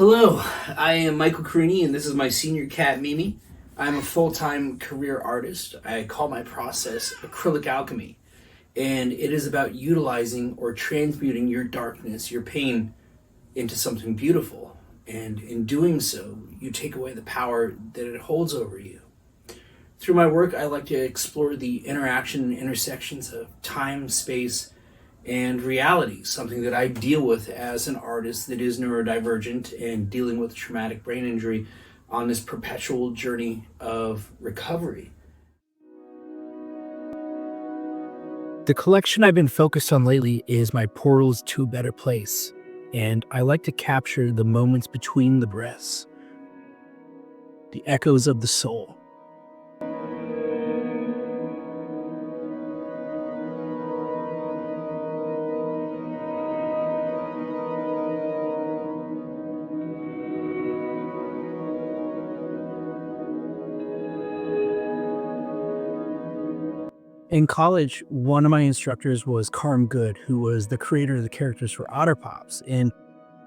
Hello, I am Michael Carini, and this is my senior cat, Mimi. I'm a full-time career artist. I call my process Acrylic Alchemy, and it is about utilizing or transmuting your darkness, your pain, into something beautiful. And in doing so, you take away the power that it holds over you. Through my work, I like to explore the interaction and intersections of time, space, and reality, something that I deal with as an artist that is neurodivergent and dealing with traumatic brain injury on this perpetual journey of recovery. The collection I've been focused on lately is my Portals to a Better Place, and I like to capture the moments between the breaths, the echoes of the soul. In college, one of my instructors was Carm Good, who was the creator of the characters for Otter Pops. And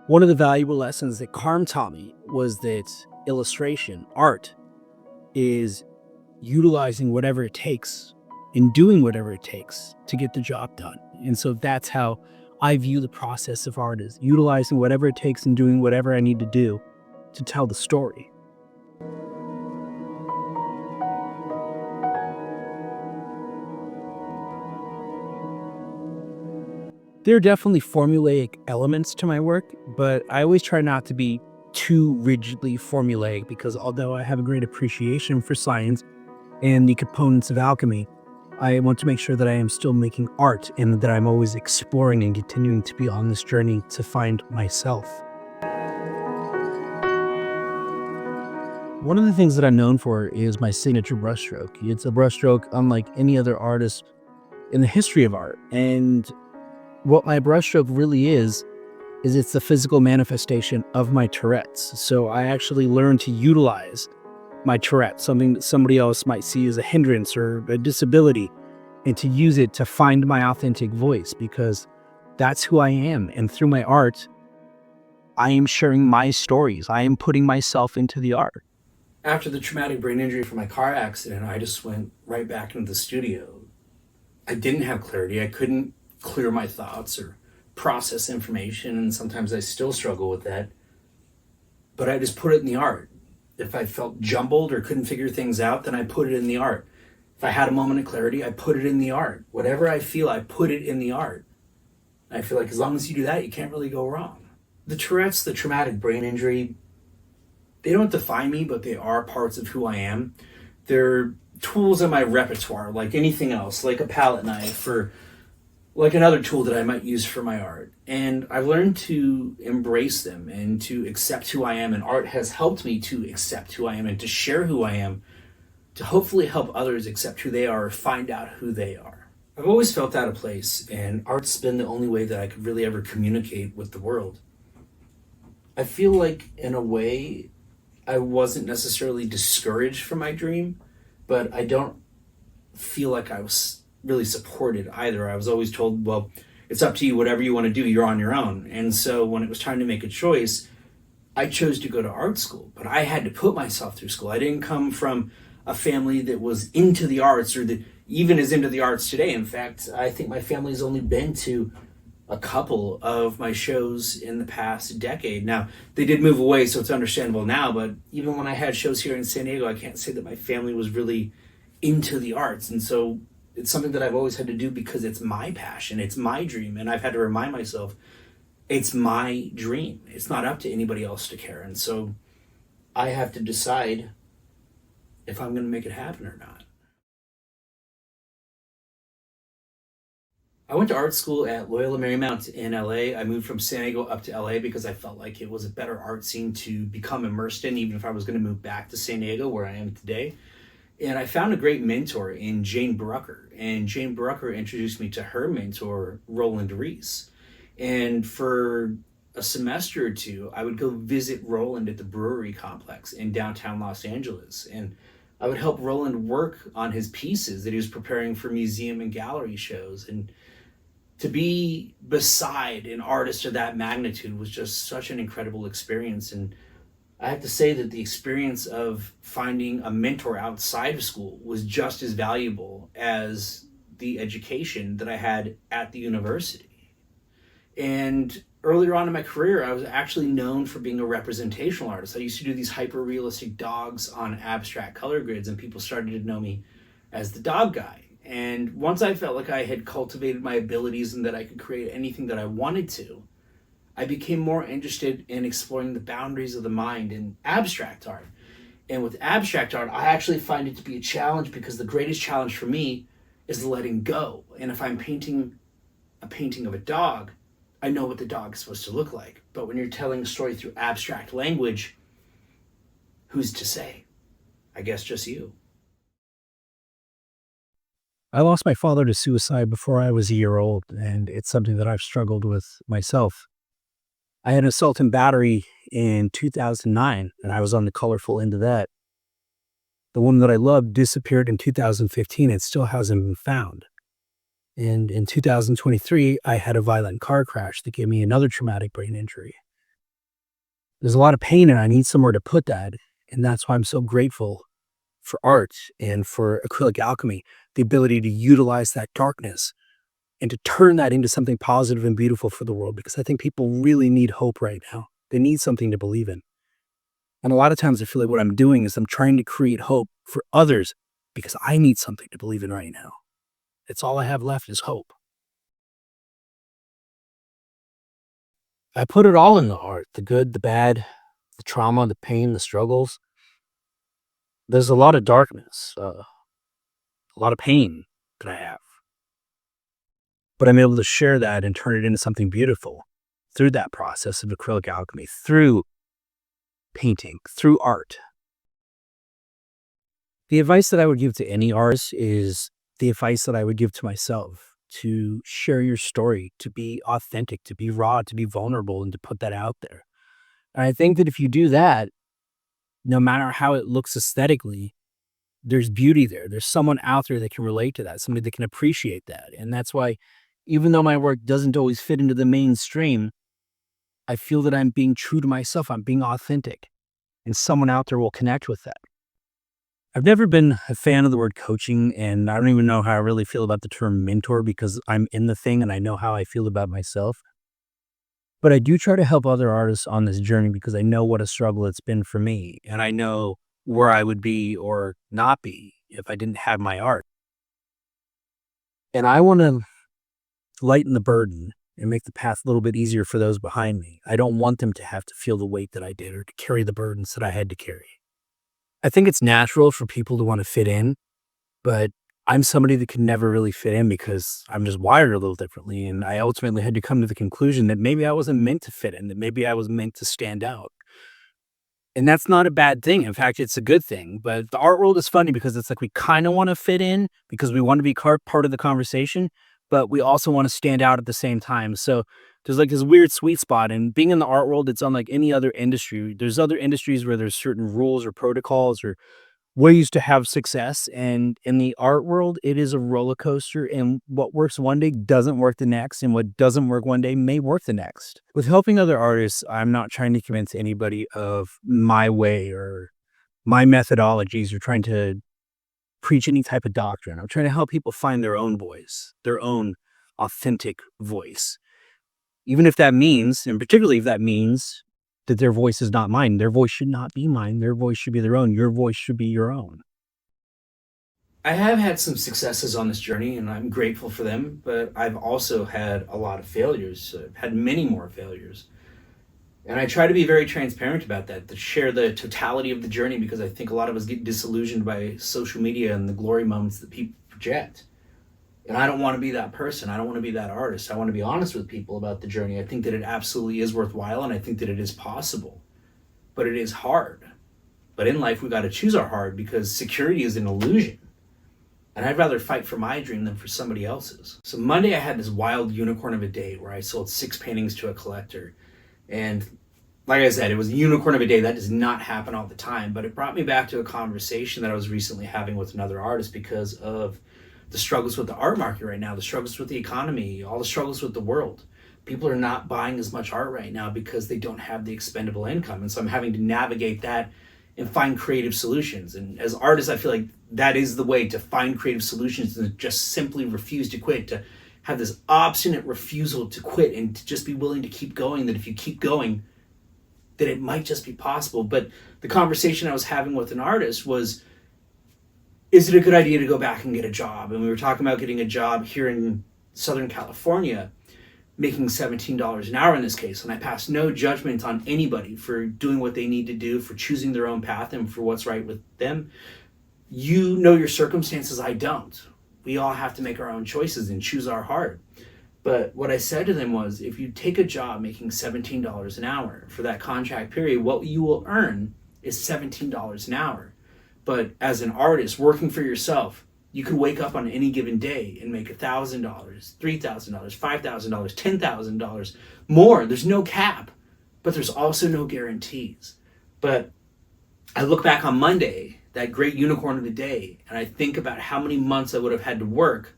one of the valuable lessons that Carm taught me was that illustration, art, is utilizing whatever it takes and doing whatever it takes to get the job done. And so that's how I view the process of art, is utilizing whatever it takes and doing whatever I need to do to tell the story. There are definitely formulaic elements to my work, but I always try not to be too rigidly formulaic, because although I have a great appreciation for science and the components of alchemy, I want to make sure that I am still making art and that I'm always exploring and continuing to be on this journey to find myself. One of the things that I'm known for is my signature brushstroke. It's a brushstroke unlike any other artist in the history of art. And what my brushstroke really is it's the physical manifestation of my Tourette's. So I actually learned to utilize my Tourette, something that somebody else might see as a hindrance or a disability, and to use it to find my authentic voice, because that's who I am. And through my art, I am sharing my stories. I am putting myself into the art. After the traumatic brain injury from my car accident, I just went right back into the studio. I didn't have clarity. I couldn't clear my thoughts or process information, and sometimes I still struggle with that. But I just put it in the art. If I felt jumbled or couldn't figure things out, then I put it in the art. If I had a moment of clarity, I put it in the art. Whatever I feel, I put it in the art. I feel like as long as you do that, you can't really go wrong. The Tourette's, the traumatic brain injury, they don't define me, but they are parts of who I am. They're tools in my repertoire, like anything else, like a palette knife or like another tool that I might use for my art. And I've learned to embrace them and to accept who I am. And art has helped me to accept who I am and to share who I am, to hopefully help others accept who they are or find out who they are. I've always felt out of place, and art's been the only way that I could really ever communicate with the world. I feel like, in a way, I wasn't necessarily discouraged from my dream, but I don't feel like I was really supported either. I was always told, well, it's up to you, whatever you want to do, you're on your own. And so when it was time to make a choice, I chose to go to art school, but I had to put myself through school. I didn't come from a family that was into the arts or that even is into the arts today. In fact, I think my family's only been to a couple of my shows in the past decade. Now, they did move away, so it's understandable now, but even when I had shows here in San Diego, I can't say that my family was really into the arts. And so it's something that I've always had to do because it's my passion, it's my dream, and I've had to remind myself it's my dream. It's not up to anybody else to care. And so I have to decide if I'm going to make it happen or not. I went to art school at Loyola Marymount in LA. I moved from San Diego up to LA because I felt like it was a better art scene to become immersed in, even if I was going to move back to San Diego, where I am today. And I found a great mentor in Jane Brucker. And Jane Brucker introduced me to her mentor, Roland Reese. And for a semester or two, I would go visit Roland at the brewery complex in downtown Los Angeles. And I would help Roland work on his pieces that he was preparing for museum and gallery shows. And To be beside an artist of that magnitude was just such an incredible experience. And I have to say that the experience of finding a mentor outside of school was just as valuable as the education that I had at the university. And earlier on in my career, I was actually known for being a representational artist. I used to do these hyper realistic dogs on abstract color grids, and people started to know me as the dog guy. And once I felt like I had cultivated my abilities and that I could create anything that I wanted to, I became more interested in exploring the boundaries of the mind in abstract art. And with abstract art, I actually find it to be a challenge because the greatest challenge for me is letting go. And if I'm painting a painting of a dog, I know what the dog is supposed to look like. But when you're telling a story through abstract language, who's to say? I guess just you. I lost my father to suicide before I was a year old, and it's something that I've struggled with myself. I had an assault and battery in 2009, and I was on the colorful end of that. The woman that I loved disappeared in 2015 and still hasn't been found. And in 2023, I had a violent car crash that gave me another traumatic brain injury. There's a lot of pain, and I need somewhere to put that. And that's why I'm so grateful for art and for acrylic alchemy, the ability to utilize that darkness and to turn that into something positive and beautiful for the world, because I think people really need hope right now. They need something to believe in. And a lot of times I feel like what I'm doing is I'm trying to create hope for others because I need something to believe in right now. It's all I have left is hope. I put it all in the art, the good, the bad, the trauma, the pain, the struggles. There's a lot of darkness, a lot of pain that I have, but I'm able to share that and turn it into something beautiful through that process of acrylic alchemy, through painting, through art. The advice that I would give to any artist is the advice that I would give to myself: to share your story, to be authentic, to be raw, to be vulnerable, and to put that out there. And I think that if you do that, no matter how it looks aesthetically, there's beauty there. There's someone out there that can relate to that, somebody that can appreciate that. And that's why, even though my work doesn't always fit into the mainstream, I feel that I'm being true to myself. I'm being authentic, and someone out there will connect with that. I've never been a fan of the word coaching, and I don't even know how I really feel about the term mentor because I'm in the thing and I know how I feel about myself. But I do try to help other artists on this journey because I know what a struggle it's been for me. And I know where I would be or not be if I didn't have my art. And I want to lighten the burden and make the path a little bit easier for those behind me. I don't want them to have to feel the weight that I did or to carry the burdens that I had to carry. I think it's natural for people to want to fit in, but I'm somebody that can never really fit in because I'm just wired a little differently. And I ultimately had to come to the conclusion that maybe I wasn't meant to fit in, that maybe I was meant to stand out. And that's not a bad thing. In fact, it's a good thing. But the art world is funny because it's like we kind of want to fit in because we want to be part of the conversation, but we also want to stand out at the same time. So there's like this weird sweet spot. And being in the art world, it's unlike any other industry. There's other industries where there's certain rules or protocols or ways to have success. And in the art world, it is a roller coaster. And what works one day doesn't work the next. And what doesn't work one day may work the next. With helping other artists, I'm not trying to convince anybody of my way or my methodologies or trying to preach any type of doctrine. I'm trying to help people find their own voice, their own authentic voice. Even if that means, and particularly if that means that their voice is not mine, their voice should not be mine. Their voice should be their own. Your voice should be your own. I have had some successes on this journey and I'm grateful for them, but I've also had a lot of failures. I've had many more failures. And I try to be very transparent about that, to share the totality of the journey because I think a lot of us get disillusioned by social media and the glory moments that people project. And I don't want to be that person. I don't want to be that artist. I want to be honest with people about the journey. I think that it absolutely is worthwhile and I think that it is possible. But it is hard. But in life, we got to choose our hard because security is an illusion. And I'd rather fight for my dream than for somebody else's. So Monday, I had this wild unicorn of a day where I sold 6 paintings to a collector. And like I said, it was a unicorn of a day. That does not happen all the time. But it brought me back to a conversation that I was recently having with another artist because of the struggles with the art market right now, the struggles with the economy, all the struggles with the world. People are not buying as much art right now because they don't have the expendable income. And so I'm having to navigate that and find creative solutions. And as artists, I feel like that is the way to find creative solutions, and just simply refuse to quit, to have this obstinate refusal to quit and to just be willing to keep going, that if you keep going, that it might just be possible. But the conversation I was having with an artist was, is it a good idea to go back and get a job? And we were talking about getting a job here in Southern California, making $17 an hour in this case. And I pass no judgment on anybody for doing what they need to do, for choosing their own path and for what's right with them. You know your circumstances, I don't. We all have to make our own choices and choose our heart. But what I said to them was, if you take a job making $17 an hour for that contract period, what you will earn is $17 an hour. But as an artist working for yourself, you could wake up on any given day and make $1,000, $3,000, $5,000, $10,000 more. There's no cap, but there's also no guarantees. But I look back on Monday, that great unicorn of the day, and I think about how many months I would have had to work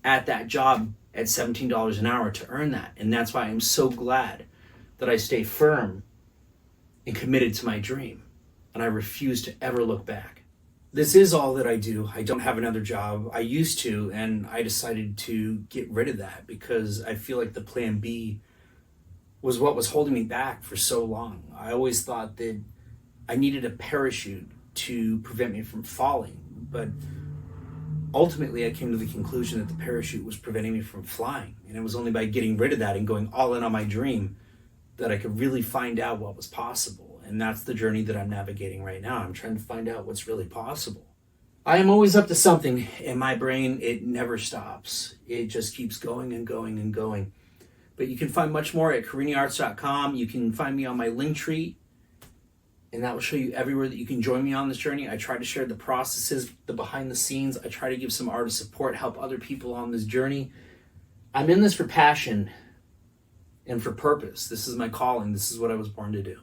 at that job at $17 an hour to earn that. And that's why I'm so glad that I stay firm and committed to my dream. And I refuse to ever look back. This is all that I do. I don't have another job. I used to, and I decided to get rid of that because I feel like the plan B was what was holding me back for so long. I always thought that I needed a parachute to prevent me from falling, but ultimately I came to the conclusion that the parachute was preventing me from flying. And it was only by getting rid of that and going all in on my dream that I could really find out what was possible. And that's the journey that I'm navigating right now. I'm trying to find out what's really possible. I am always up to something in my brain. It never stops. It just keeps going and going and going. But you can find much more at CariniArts.com. You can find me on my Linktree, and that will show you everywhere that you can join me on this journey. I try to share the processes, the behind the scenes. I try to give some artist support, help other people on this journey. I'm in this for passion and for purpose. This is my calling. This is what I was born to do.